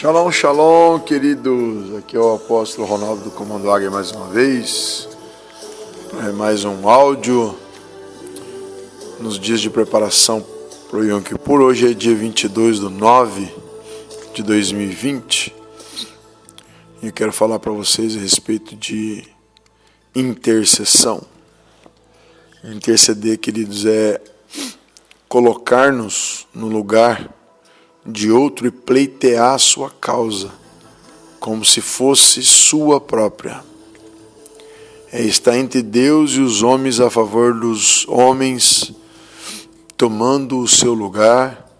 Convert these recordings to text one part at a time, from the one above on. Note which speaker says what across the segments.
Speaker 1: Shalom, shalom, queridos. Aqui é o apóstolo Ronaldo do Comando Águia mais uma vez. Mais um áudio nos dias de preparação para o Yom Kippur. Hoje é dia 22/9 de 2020. E eu quero falar para vocês a respeito de intercessão. Interceder, queridos, é colocar-nos no lugar de outro e pleitear a sua causa, como se fosse sua própria. É estar entre Deus e os homens a favor dos homens, tomando o seu lugar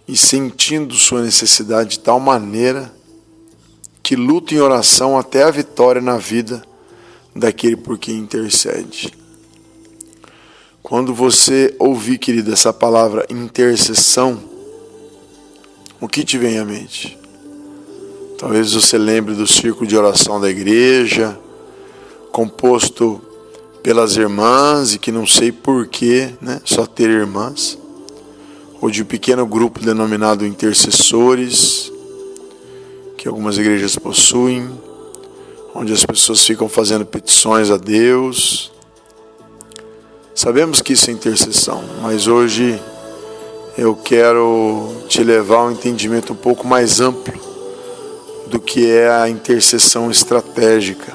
Speaker 1: e sentindo sua necessidade de tal maneira que luta em oração até a vitória na vida daquele por quem intercede. Quando você ouvir, querido, essa palavra intercessão, o que te vem à mente? Talvez você lembre do círculo de oração da igreja, composto pelas irmãs, e que não sei porquê, só ter irmãs, ou de um pequeno grupo denominado intercessores, que algumas igrejas possuem, onde as pessoas ficam fazendo petições a Deus. Sabemos que isso é intercessão, mas hoje eu quero te levar a um entendimento um pouco mais amplo do que é a intercessão estratégica.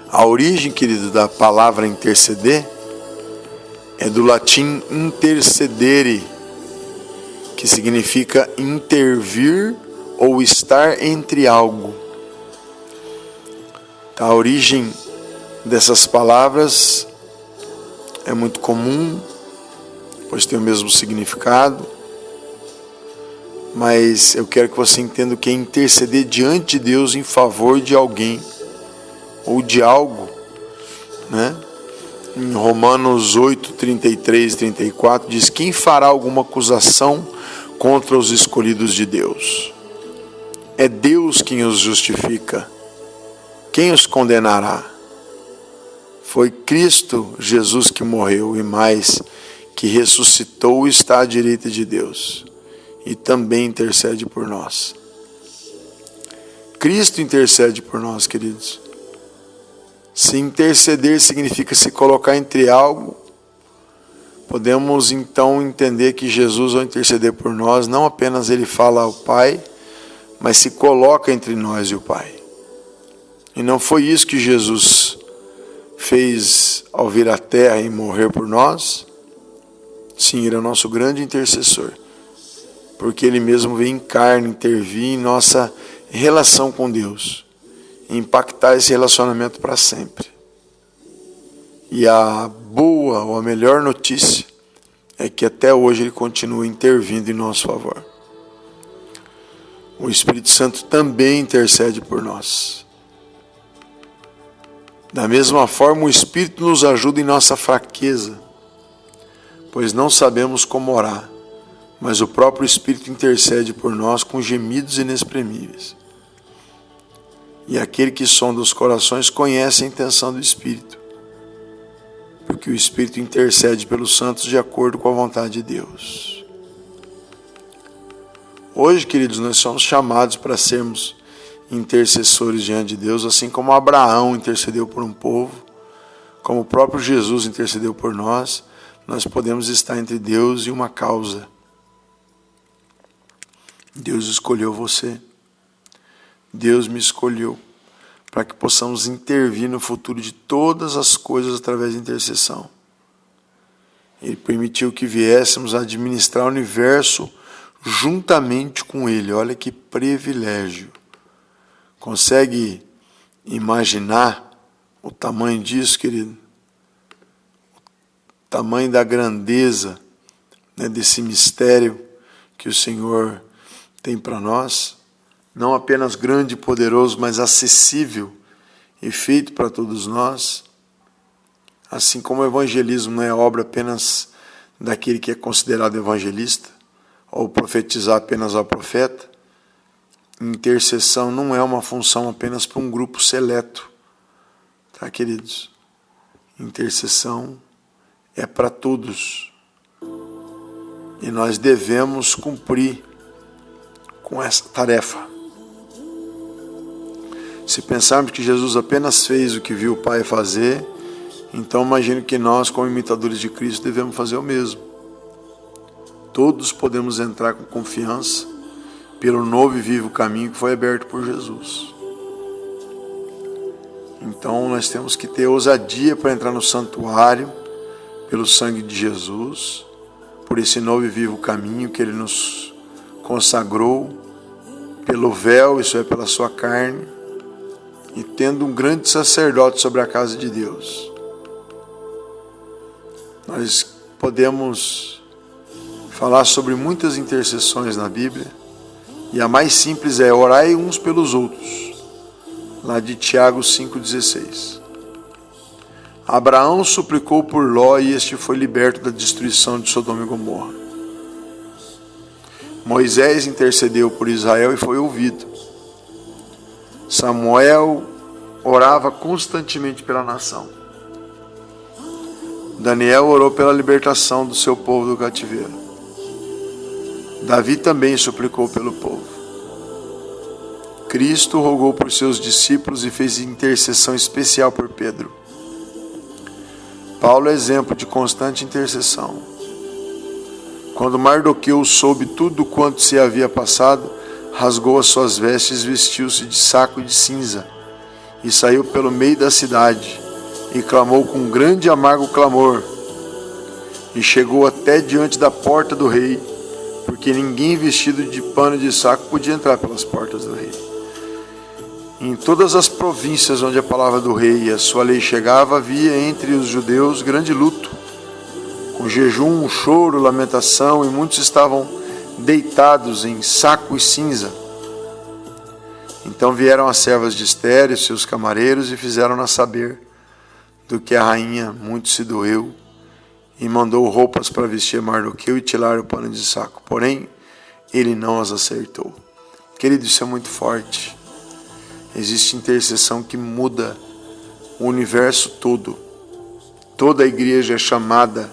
Speaker 1: A origem, querido, da palavra interceder é do latim intercedere, que significa intervir ou estar entre algo. A origem dessas palavras é muito comum, pois tem o mesmo significado, mas eu quero que você entenda o que é interceder diante de Deus em favor de alguém ou de algo, Em Romanos 8, 33 e 34 diz: quem fará alguma acusação contra os escolhidos de Deus? É Deus quem os justifica. Quem os condenará? Foi Cristo Jesus que morreu e mais, que ressuscitou e está à direita de Deus e também intercede por nós. Cristo intercede por nós, queridos. Se interceder significa se colocar entre algo, podemos então entender que Jesus, ao interceder por nós, não apenas ele fala ao Pai, mas se coloca entre nós e o Pai. E não foi isso que Jesus fez ao vir à terra e morrer por nós? Sim, ele é o nosso grande intercessor, porque ele mesmo veio em carne, intervir em nossa relação com Deus, impactar esse relacionamento para sempre. E a boa ou a melhor notícia é que até hoje ele continua intervindo em nosso favor. O Espírito Santo também intercede por nós. Da mesma forma, o Espírito nos ajuda em nossa fraqueza, pois não sabemos como orar, mas o próprio Espírito intercede por nós com gemidos inexprimíveis. E aquele que sonda os corações conhece a intenção do Espírito, porque o Espírito intercede pelos santos de acordo com a vontade de Deus. Hoje, queridos, nós somos chamados para sermos intercessores diante de Deus, assim como Abraão intercedeu por um povo, como o próprio Jesus intercedeu por nós. Nós podemos estar entre Deus e uma causa. Deus escolheu você. Deus me escolheu para que possamos intervir no futuro de todas as coisas através da intercessão. Ele permitiu que viéssemos a administrar o universo juntamente com Ele. Olha que privilégio. Consegue imaginar o tamanho disso, querido? O tamanho da grandeza, desse mistério que o Senhor tem para nós? Não apenas grande e poderoso, mas acessível e feito para todos nós. Assim como o evangelismo não é obra apenas daquele que é considerado evangelista, ou profetizar apenas ao profeta, intercessão não é uma função apenas para um grupo seleto, tá, queridos? Intercessão é para todos. E nós devemos cumprir com essa tarefa. Se pensarmos que Jesus apenas fez o que viu o Pai fazer, então imagino que nós, como imitadores de Cristo, devemos fazer o mesmo. Todos podemos entrar com confiança pelo novo e vivo caminho que foi aberto por Jesus. Então nós temos que ter ousadia para entrar no santuário pelo sangue de Jesus, por esse novo e vivo caminho que Ele nos consagrou, pelo véu, isso é, pela sua carne, e tendo um grande sacerdote sobre a casa de Deus. Nós podemos falar sobre muitas intercessões na Bíblia, e a mais simples é orai uns pelos outros, lá de Tiago 5,16. Abraão suplicou por Ló e este foi liberto da destruição de Sodoma e Gomorra. Moisés intercedeu por Israel e foi ouvido. Samuel orava constantemente pela nação. Daniel orou pela libertação do seu povo do cativeiro. Davi também suplicou pelo povo. Cristo rogou por seus discípulos e fez intercessão especial por Pedro. Paulo é exemplo de constante intercessão. Quando Mardoqueu soube tudo quanto se havia passado, rasgou as suas vestes, vestiu-se de saco de cinza e saiu pelo meio da cidade e clamou com grande e amargo clamor e chegou até diante da porta do rei, porque ninguém vestido de pano de saco podia entrar pelas portas do rei. Em todas as províncias onde a palavra do rei e a sua lei chegava, havia entre os judeus grande luto, com jejum, choro, lamentação, e muitos estavam deitados em saco e cinza. Então vieram as servas de Esther e seus camareiros e fizeram-na saber do que a rainha muito se doeu e mandou roupas para vestir Mardoqueu e tirar o pano de saco. Porém, ele não as acertou. Querido, isso é muito forte. Existe intercessão que muda o universo todo. Toda a igreja é chamada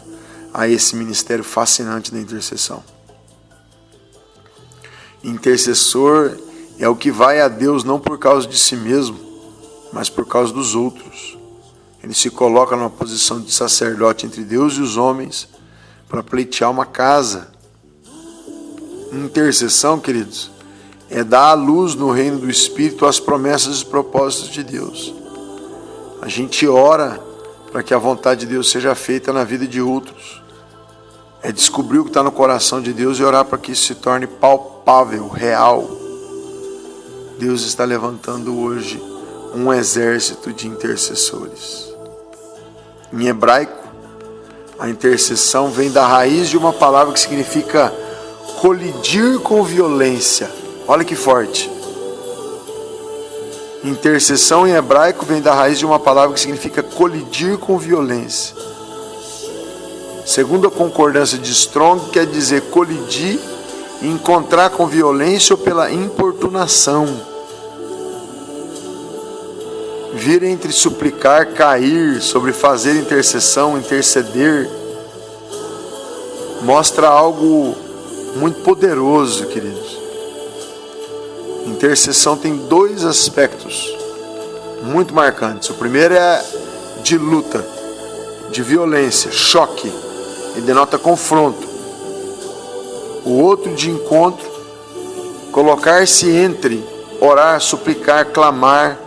Speaker 1: a esse ministério fascinante da intercessão. Intercessor é o que vai a Deus não por causa de si mesmo, mas por causa dos outros. Ele se coloca numa posição de sacerdote entre Deus e os homens para pleitear uma casa. Intercessão, queridos, é dar à luz no reino do Espírito as promessas e propósitos de Deus. A gente ora para que a vontade de Deus seja feita na vida de outros. É descobrir o que está no coração de Deus e orar para que isso se torne palpável, real. Deus está levantando hoje um exército de intercessores. Em hebraico, a intercessão vem da raiz de uma palavra que significa colidir com violência. Olha que forte. Intercessão em hebraico vem da raiz de uma palavra que significa colidir com violência. Segundo a concordância de Strong, quer dizer colidir, encontrar com violência ou pela importunação. Vir entre suplicar, cair, sobre fazer intercessão, interceder, mostra algo muito poderoso, queridos. Intercessão tem dois aspectos muito marcantes. O primeiro é de luta, de violência, choque, e denota confronto. O outro de encontro, colocar-se entre, orar, suplicar, clamar.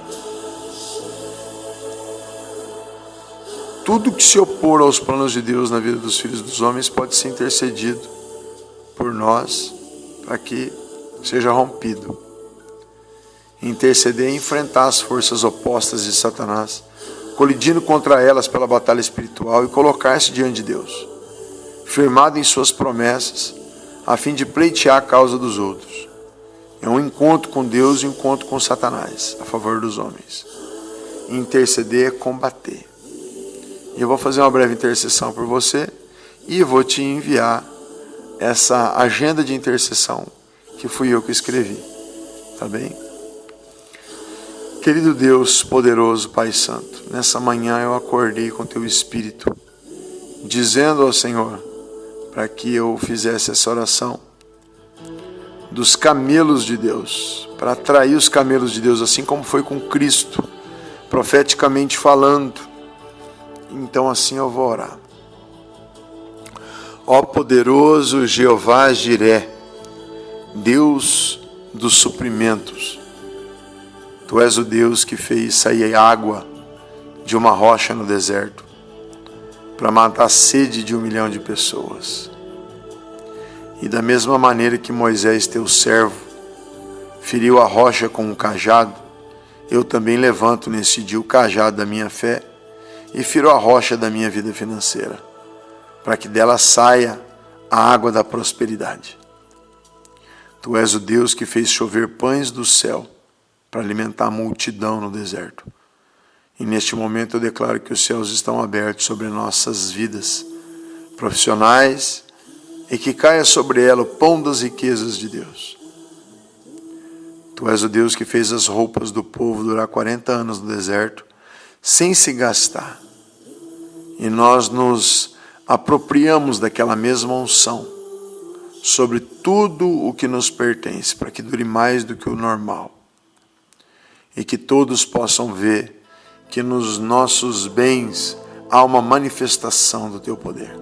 Speaker 1: Tudo que se opor aos planos de Deus na vida dos filhos dos homens pode ser intercedido por nós para que seja rompido. Interceder é enfrentar as forças opostas de Satanás, colidindo contra elas pela batalha espiritual e colocar-se diante de Deus, firmado em suas promessas, a fim de pleitear a causa dos outros. É um encontro com Deus e um encontro com Satanás, a favor dos homens. Interceder é combater. Eu vou fazer uma breve intercessão por você e vou te enviar essa agenda de intercessão que fui eu que escrevi. Tá bem? Querido Deus, poderoso Pai Santo, nessa manhã eu acordei com Teu Espírito, dizendo ao Senhor para que eu fizesse essa oração, dos camelos de Deus, para atrair os camelos de Deus, assim como foi com Cristo, profeticamente falando. Então assim eu vou orar. Ó poderoso Jeová Jiré, Deus dos suprimentos, Tu és o Deus que fez sair água de uma rocha no deserto, para matar a sede de 1 milhão de pessoas. E da mesma maneira que Moisés, teu servo, feriu a rocha com um cajado, eu também levanto nesse dia o cajado da minha fé e firo a rocha da minha vida financeira, para que dela saia a água da prosperidade. Tu és o Deus que fez chover pães do céu para alimentar a multidão no deserto. E neste momento eu declaro que os céus estão abertos sobre nossas vidas profissionais e que caia sobre ela o pão das riquezas de Deus. Tu és o Deus que fez as roupas do povo durar 40 anos no deserto sem se gastar. E nós nos apropriamos daquela mesma unção sobre tudo o que nos pertence, para que dure mais do que o normal. E que todos possam ver que nos nossos bens há uma manifestação do Teu poder.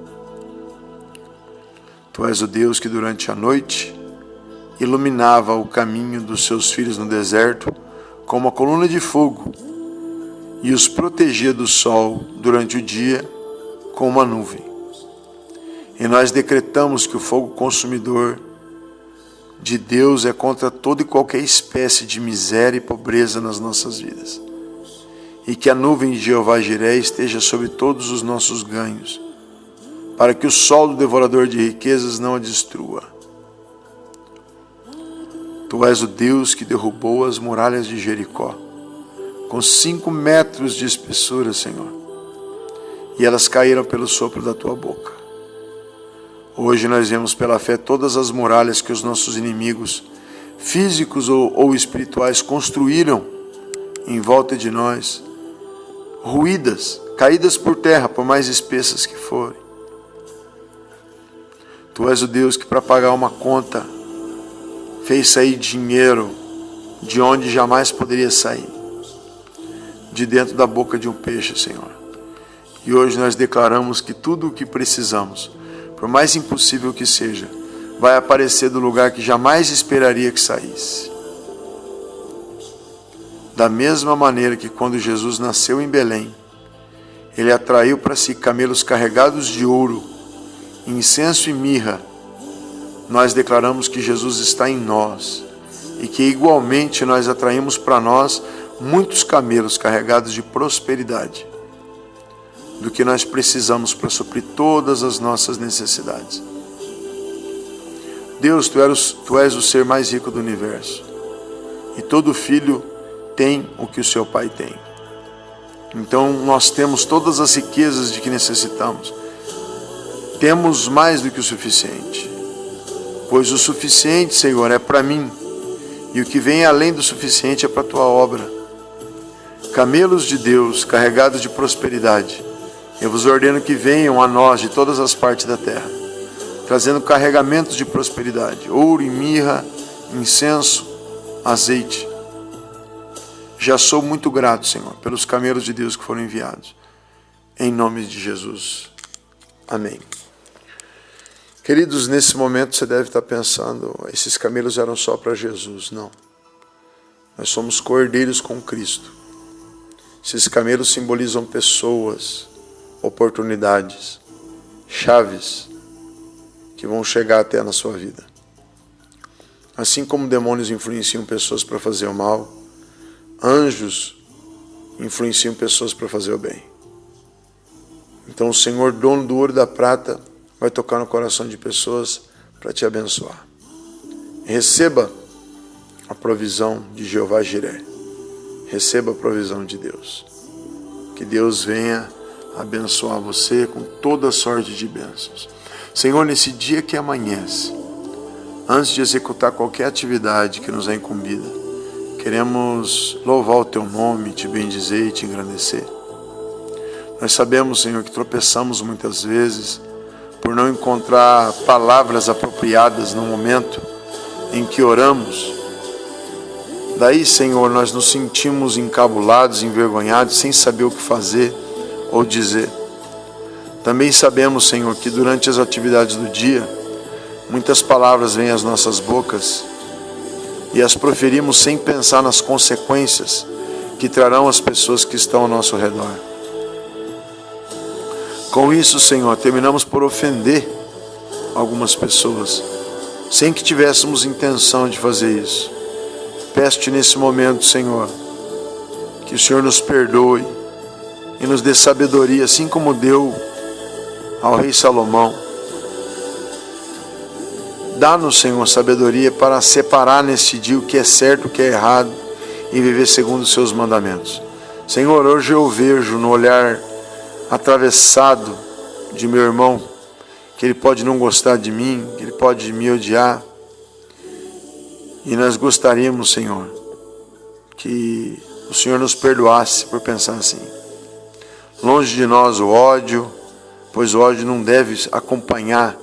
Speaker 1: Tu és o Deus que durante a noite iluminava o caminho dos Seus filhos no deserto com uma coluna de fogo e os protegia do sol durante o dia com uma nuvem. E nós decretamos que o fogo consumidor de Deus é contra toda e qualquer espécie de miséria e pobreza nas nossas vidas. E que a nuvem de Jeová Jiré esteja sobre todos os nossos ganhos, para que o sol do devorador de riquezas não a destrua. Tu és o Deus que derrubou as muralhas de Jericó, com 5 metros de espessura, Senhor, e elas caíram pelo sopro da Tua boca. Hoje nós vemos pela fé todas as muralhas que os nossos inimigos, físicos ou espirituais, construíram em volta de nós, ruídas, caídas por terra, por mais espessas que forem. Tu és o Deus que para pagar uma conta fez sair dinheiro de onde jamais poderia sair, de dentro da boca de um peixe, Senhor. E hoje nós declaramos que tudo o que precisamos, por mais impossível que seja, vai aparecer do lugar que jamais esperaria que saísse. Da mesma maneira que quando Jesus nasceu em Belém, Ele atraiu para si camelos carregados de ouro, incenso e mirra, nós declaramos que Jesus está em nós e que igualmente nós atraímos para nós muitos camelos carregados de prosperidade, do que nós precisamos para suprir todas as nossas necessidades. Deus, Tu és o ser mais rico do universo, e todo filho tem o que o seu pai tem. Então nós temos todas as riquezas de que necessitamos. Temos mais do que o suficiente, pois o suficiente, Senhor, é para mim, e o que vem além do suficiente é para a Tua obra. Camelos de Deus carregados de prosperidade, eu vos ordeno que venham a nós de todas as partes da terra, trazendo carregamentos de prosperidade, ouro e mirra, incenso, azeite. Já sou muito grato, Senhor, pelos camelos de Deus que foram enviados. Em nome de Jesus. Amém. Queridos, nesse momento você deve estar pensando, esses camelos eram só para Jesus. Não. Nós somos cordeiros com Cristo. Esses camelos simbolizam pessoas, oportunidades, chaves que vão chegar até na sua vida. Assim como demônios influenciam pessoas para fazer o mal, anjos influenciam pessoas para fazer o bem. Então o Senhor, dono do ouro e da prata, vai tocar no coração de pessoas para te abençoar. Receba a provisão de Jeová Jiré. Receba a provisão de Deus. Que Deus venha abençoar você com toda sorte de bênçãos. Senhor, nesse dia que amanhece, antes de executar qualquer atividade que nos é incumbida, queremos louvar o Teu nome, Te bendizer e Te engrandecer. Nós sabemos, Senhor, que tropeçamos muitas vezes por não encontrar palavras apropriadas no momento em que oramos, daí, Senhor, nós nos sentimos encabulados, envergonhados, sem saber o que fazer ou dizer. Também sabemos, Senhor, que durante as atividades do dia, muitas palavras vêm às nossas bocas e as proferimos sem pensar nas consequências que trarão as pessoas que estão ao nosso redor. Com isso, Senhor, terminamos por ofender algumas pessoas, sem que tivéssemos intenção de fazer isso. Peço-te nesse momento, Senhor, que o Senhor nos perdoe e nos dê sabedoria, assim como deu ao rei Salomão. Dá-nos, Senhor, sabedoria para separar neste dia o que é certo, o que é errado e viver segundo os seus mandamentos. Senhor, hoje eu vejo no olhar atravessado de meu irmão que ele pode não gostar de mim, que ele pode me odiar. E nós gostaríamos, Senhor, que o Senhor nos perdoasse por pensar assim. Longe de nós o ódio, pois o ódio não deve acompanhar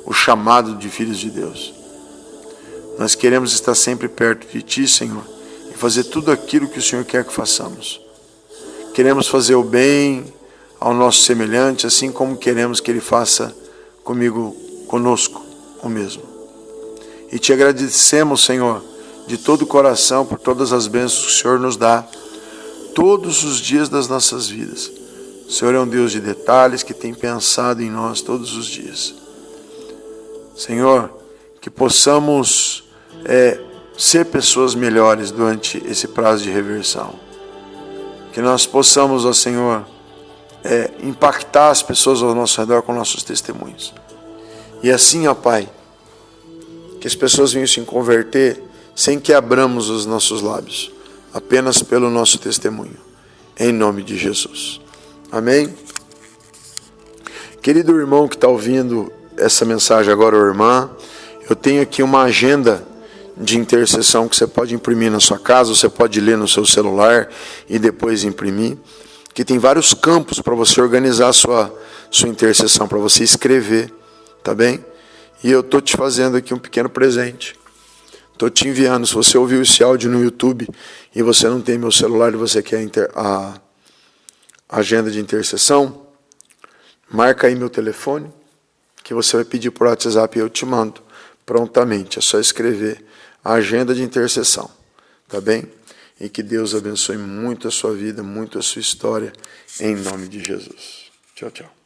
Speaker 1: o chamado de filhos de Deus. Nós queremos estar sempre perto de Ti, Senhor, e fazer tudo aquilo que o Senhor quer que façamos. Queremos fazer o bem ao nosso semelhante, assim como queremos que Ele faça conosco o mesmo. E Te agradecemos, Senhor, de todo o coração por todas as bênçãos que o Senhor nos dá todos os dias das nossas vidas. O Senhor é um Deus de detalhes que tem pensado em nós todos os dias. Senhor, que possamos ser pessoas melhores durante esse prazo de reversão. Que nós possamos, ó Senhor, impactar as pessoas ao nosso redor com nossos testemunhos. E assim, ó Pai, que as pessoas venham se converter sem que abramos os nossos lábios, apenas pelo nosso testemunho, em nome de Jesus. Amém? Querido irmão que está ouvindo essa mensagem agora, ou irmã, eu tenho aqui uma agenda de intercessão que você pode imprimir na sua casa, você pode ler no seu celular e depois imprimir, que tem vários campos para você organizar a sua intercessão, para você escrever, tá bem? E eu estou te fazendo aqui um pequeno presente. Estou te enviando. Se você ouviu esse áudio no YouTube e você não tem meu celular e você quer a agenda de intercessão, marca aí meu telefone, que você vai pedir por WhatsApp e eu te mando prontamente. É só escrever a agenda de intercessão, tá bem? E que Deus abençoe muito a sua vida, muito a sua história, em nome de Jesus. Tchau, tchau.